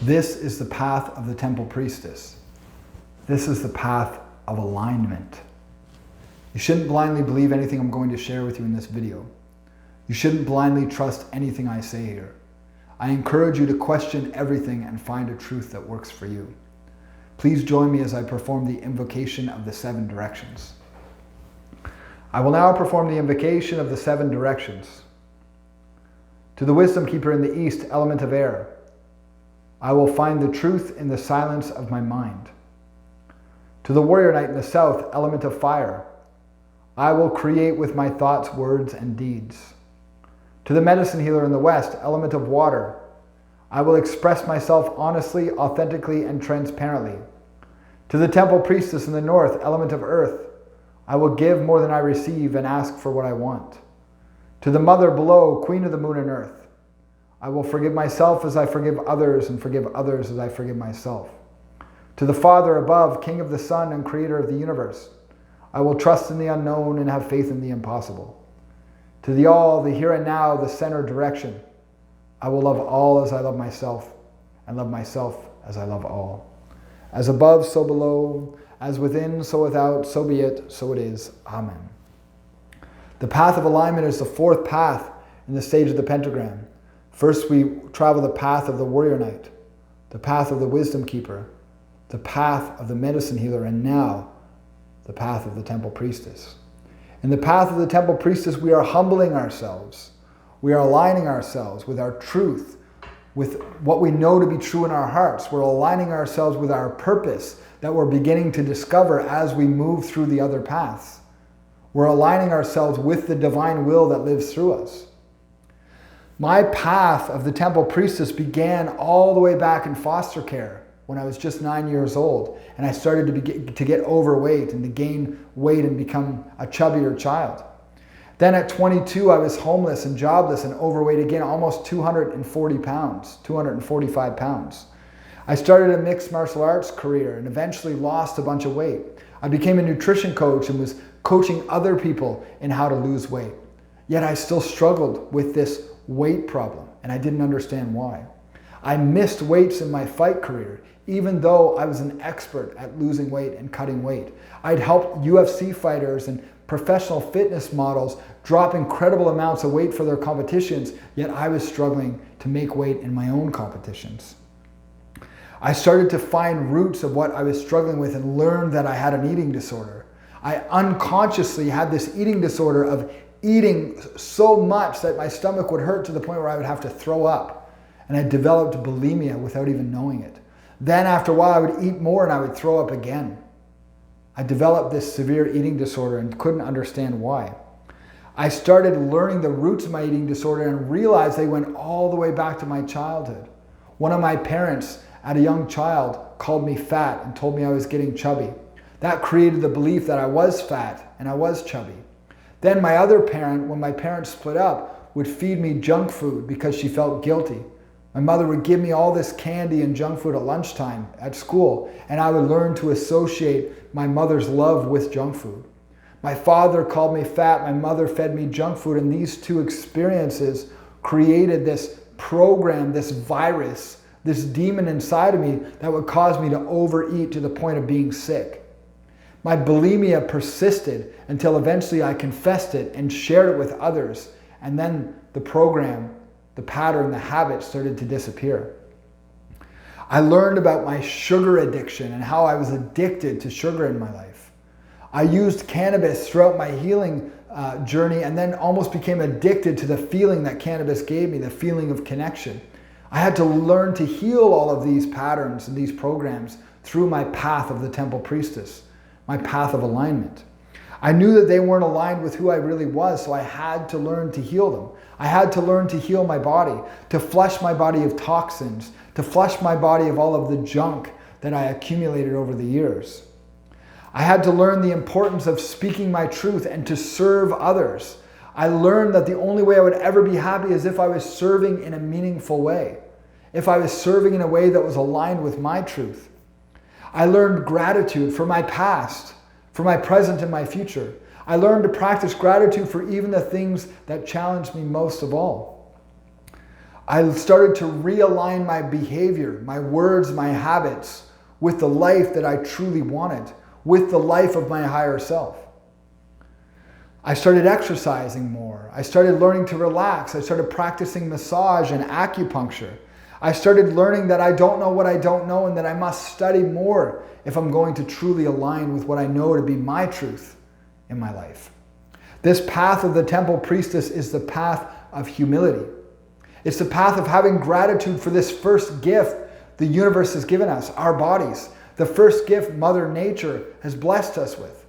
This is the path of the temple priestess. This is the path of alignment. You shouldn't blindly believe anything I'm going to share with you in this video. You shouldn't blindly trust anything I say here. I encourage you to question everything and find a truth that works for you. Please join me as I perform the invocation of the 7 directions. I will now perform the invocation of the 7 directions. To the wisdom keeper in the east, element of air, I will find the truth in the silence of my mind. To the warrior knight in the south, element of fire, I will create with my thoughts, words, and deeds. To the medicine healer in the west, element of water, I will express myself honestly, authentically, and transparently. To the temple priestess in the north, element of earth, I will give more than I receive and ask for what I want. To the mother below, queen of the moon and earth, I will forgive myself as I forgive others and forgive others as I forgive myself. To the Father above, king of the sun and creator of the universe, I will trust in the unknown and have faith in the impossible. To the all, the here and now, the center direction, I will love all as I love myself, and love myself as I love all. As above, so below, as within, so without, so be it, so it is. Amen. The path of alignment is the 4th path in the stage of the pentagram. First, we travel the path of the warrior knight, the path of the wisdom keeper, the path of the medicine healer, and now the path of the temple priestess. In the path of the temple priestess, we are humbling ourselves. We are aligning ourselves with our truth, with what we know to be true in our hearts. We're aligning ourselves with our purpose that we're beginning to discover as we move through the other paths. We're aligning ourselves with the divine will that lives through us. My path of the temple priestess began all the way back in foster care when I was just 9 years old, and I started to get overweight and to gain weight and become a chubbier child. Then at 22, I was homeless and jobless and overweight again, almost 240 pounds, 245 pounds. I started a mixed martial arts career and eventually lost a bunch of weight. I became a nutrition coach and was coaching other people in how to lose weight. Yet I still struggled with this weight problem, and I didn't understand why. I missed weights in my fight career, even though I was an expert at losing weight and cutting weight. I'd helped UFC fighters and professional fitness models drop incredible amounts of weight for their competitions, yet I was struggling to make weight in my own competitions. I started to find roots of what I was struggling with and learned that I had an eating disorder. I unconsciously had this eating disorder of eating so much that my stomach would hurt to the point where I would have to throw up. And I developed bulimia without even knowing it. Then after a while, I would eat more and I would throw up again. I developed this severe eating disorder and couldn't understand why. I started learning the roots of my eating disorder and realized they went all the way back to my childhood. One of my parents, as a young child, called me fat and told me I was getting chubby. That created the belief that I was fat and I was chubby. Then my other parent, when my parents split up, would feed me junk food because she felt guilty. My mother would give me all this candy and junk food at lunchtime at school, and I would learn to associate my mother's love with junk food. My father called me fat, my mother fed me junk food, and these two experiences created this program, this virus, this demon inside of me that would cause me to overeat to the point of being sick. My bulimia persisted until eventually I confessed it and shared it with others, and then the program, the pattern, the habit started to disappear. I learned about my sugar addiction and how I was addicted to sugar in my life. I used cannabis throughout my healing journey and then almost became addicted to the feeling that cannabis gave me, the feeling of connection. I had to learn to heal all of these patterns and these programs through my path of the temple priestess, my path of alignment. I knew that they weren't aligned with who I really was, so I had to learn to heal them. I had to learn to heal my body, to flush my body of toxins, to flush my body of all of the junk that I accumulated over the years. I had to learn the importance of speaking my truth and to serve others. I learned that the only way I would ever be happy is if I was serving in a meaningful way, if I was serving in a way that was aligned with my truth. I learned gratitude for my past, for my present and my future. I learned to practice gratitude for even the things that challenged me most of all. I started to realign my behavior, my words, my habits with the life that I truly wanted, with the life of my higher self. I started exercising more. I started learning to relax. I started practicing massage and acupuncture. I started learning that I don't know what I don't know and that I must study more if I'm going to truly align with what I know to be my truth in my life. This path of the temple priestess is the path of humility. It's the path of having gratitude for this first gift the universe has given us, our bodies. The first gift Mother Nature has blessed us with.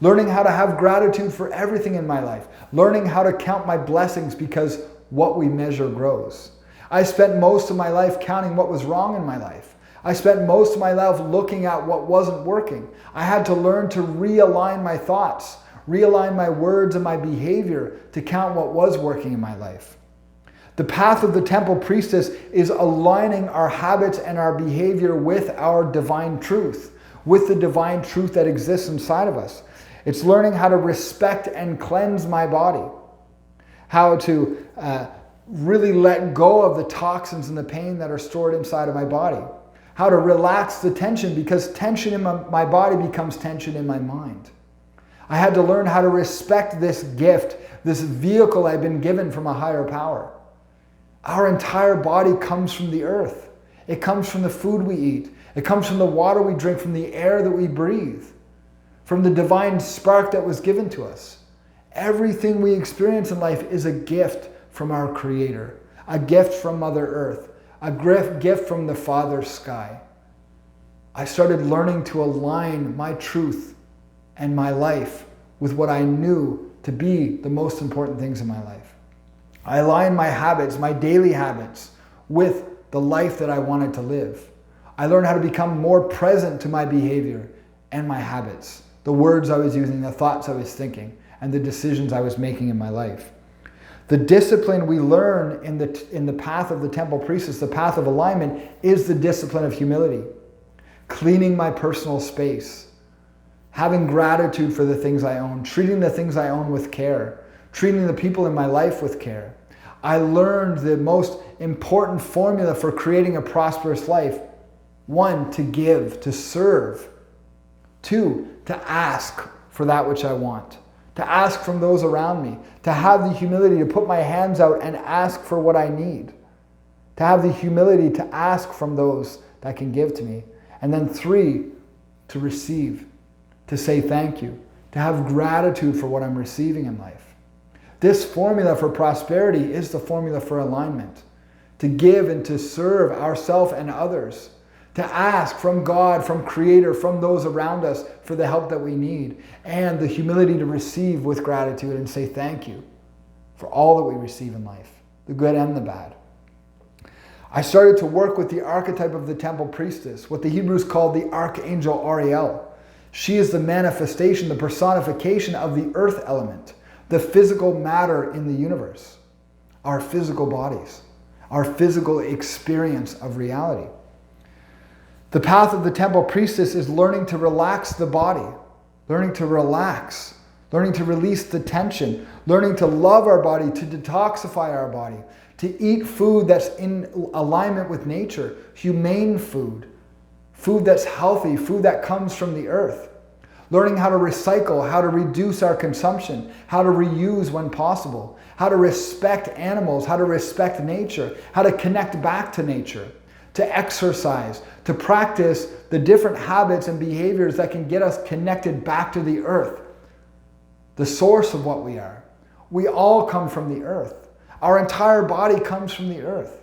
Learning how to have gratitude for everything in my life. Learning how to count my blessings, because what we measure grows. I spent most of my life counting what was wrong in my life. I spent most of my life looking at what wasn't working. I had to learn to realign my thoughts, realign my words and my behavior to count what was working in my life. The path of the temple priestess is aligning our habits and our behavior with our divine truth, with the divine truth that exists inside of us. It's learning how to respect and cleanse my body, how to really let go of the toxins and the pain that are stored inside of my body, how to relax the tension, because tension in my body becomes tension in my mind. I had to learn how to respect this gift, this vehicle I've been given from a higher power. Our entire body comes from the earth. It comes from the food we eat. It comes from the water we drink, from the air that we breathe, from the divine spark that was given to us. Everything we experience in life is a gift from our Creator, a gift from Mother Earth, a gift from the Father Sky. I started learning to align my truth and my life with what I knew to be the most important things in my life. I aligned my habits, my daily habits, with the life that I wanted to live. I learned how to become more present to my behavior and my habits, the words I was using, the thoughts I was thinking, and the decisions I was making in my life. The discipline we learn in the path of the temple priestess, the path of alignment, is the discipline of humility. Cleaning my personal space, having gratitude for the things I own, treating the things I own with care, treating the people in my life with care. I learned the most important formula for creating a prosperous life. 1, to give, to serve. 2, to ask for that which I want. To ask from those around me. To have the humility to put my hands out and ask for what I need. To have the humility to ask from those that can give to me. And then 3, to receive. To say thank you. To have gratitude for what I'm receiving in life. This formula for prosperity is the formula for alignment. To give and to serve ourselves and others. To ask from God, from Creator, from those around us for the help that we need. And the humility to receive with gratitude and say thank you for all that we receive in life, the good and the bad. I started to work with the archetype of the temple priestess, what the Hebrews called the Archangel Ariel. She is the manifestation, the personification of the earth element, the physical matter in the universe, our physical bodies, our physical experience of reality. The path of the temple priestess is learning to relax the body, learning to relax, learning to release the tension, learning to love our body, to detoxify our body, to eat food that's in alignment with nature, humane food, food that's healthy, food that comes from the earth. Learning how to recycle, how to reduce our consumption, how to reuse when possible, how to respect animals, how to respect nature, how to connect back to nature, to exercise, to practice the different habits and behaviors that can get us connected back to the earth, the source of what we are. We all come from the earth. Our entire body comes from the earth.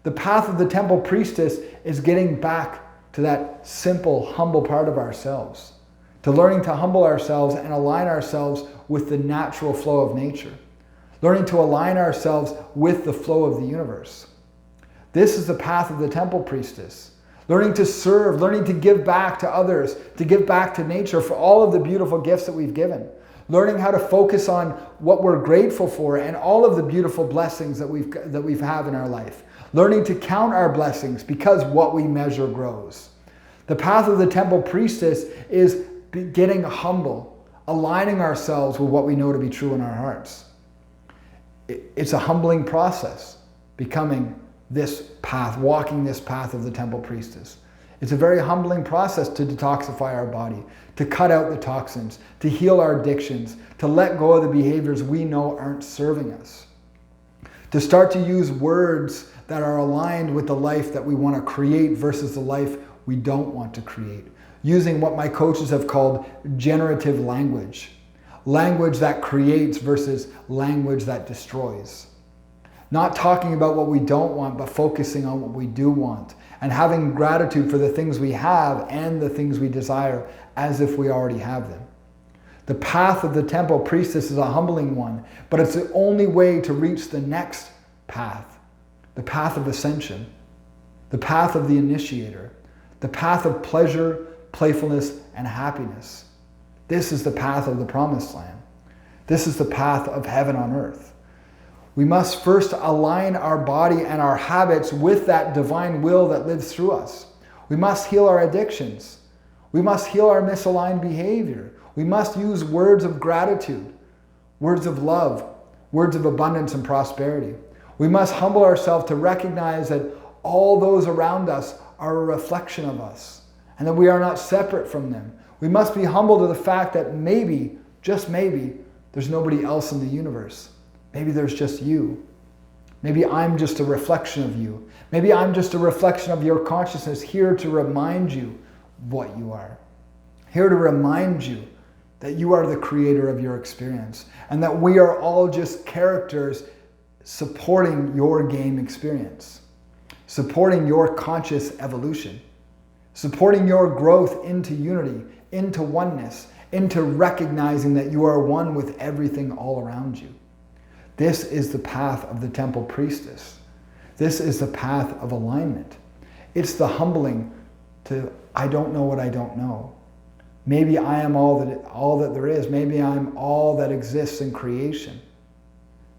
The path of the temple priestess is getting back to that simple, humble part of ourselves, to learning to humble ourselves and align ourselves with the natural flow of nature, learning to align ourselves with the flow of the universe. This is the path of the temple priestess. Learning to serve, learning to give back to others, to give back to nature for all of the beautiful gifts that we've given. Learning how to focus on what we're grateful for and all of the beautiful blessings that we've had in our life. Learning to count our blessings, because what we measure grows. The path of the temple priestess is getting humble, aligning ourselves with what we know to be true in our hearts. It's a humbling process. becoming this path, walking this path of the Temple Priestess. It's a very humbling process to detoxify our body, to cut out the toxins, to heal our addictions, to let go of the behaviors we know aren't serving us, to start to use words that are aligned with the life that we want to create versus the life we don't want to create, using what my coaches have called generative language, language that creates versus language that destroys. Not talking about what we don't want, but focusing on what we do want, and having gratitude for the things we have and the things we desire as if we already have them. The path of the Temple Priestess is a humbling one, but it's the only way to reach the next path, the path of ascension, the path of the initiator, the path of pleasure, playfulness, and happiness. This is the path of the promised land. This is the path of heaven on earth. We must first align our body and our habits with that divine will that lives through us. We must heal our addictions. We must heal our misaligned behavior. We must use words of gratitude, words of love, words of abundance and prosperity. We must humble ourselves to recognize that all those around us are a reflection of us and that we are not separate from them. We must be humble to the fact that maybe, just maybe, there's nobody else in the universe. Maybe there's just you. Maybe I'm just a reflection of you. Maybe I'm just a reflection of your consciousness here to remind you what you are. Here to remind you that you are the creator of your experience and that we are all just characters supporting your game experience, supporting your conscious evolution, supporting your growth into unity, into oneness, into recognizing that you are one with everything all around you. This is the path of the Temple Priestess. This is the path of alignment. It's the humbling to, I don't know what I don't know. Maybe I am all that there is. Maybe I'm all that exists in creation.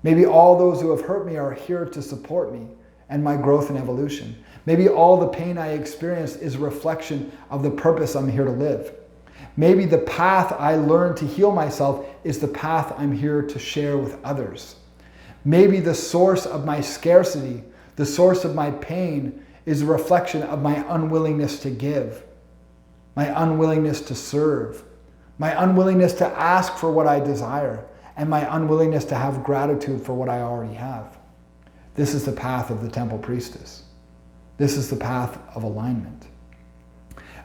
Maybe all those who have hurt me are here to support me and my growth and evolution. Maybe all the pain I experience is a reflection of the purpose I'm here to live. Maybe the path I learned to heal myself is the path I'm here to share with others. Maybe the source of my scarcity, the source of my pain, is a reflection of my unwillingness to give, my unwillingness to serve, my unwillingness to ask for what I desire, and my unwillingness to have gratitude for what I already have. This is the path of the Temple Priestess. This is the path of alignment.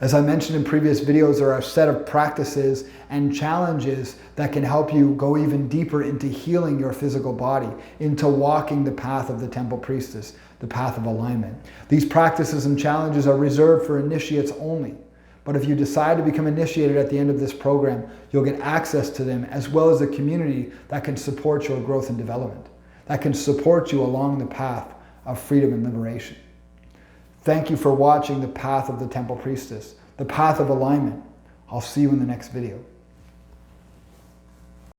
As I mentioned in previous videos, there are a set of practices and challenges that can help you go even deeper into healing your physical body, into walking the path of the Temple Priestess, the path of alignment. These practices and challenges are reserved for initiates only. But if you decide to become initiated at the end of this program, you'll get access to them as well as a community that can support your growth and development, that can support you along the path of freedom and liberation. Thank you for watching the path of the Temple Priestess, the path of alignment. I'll see you in the next video.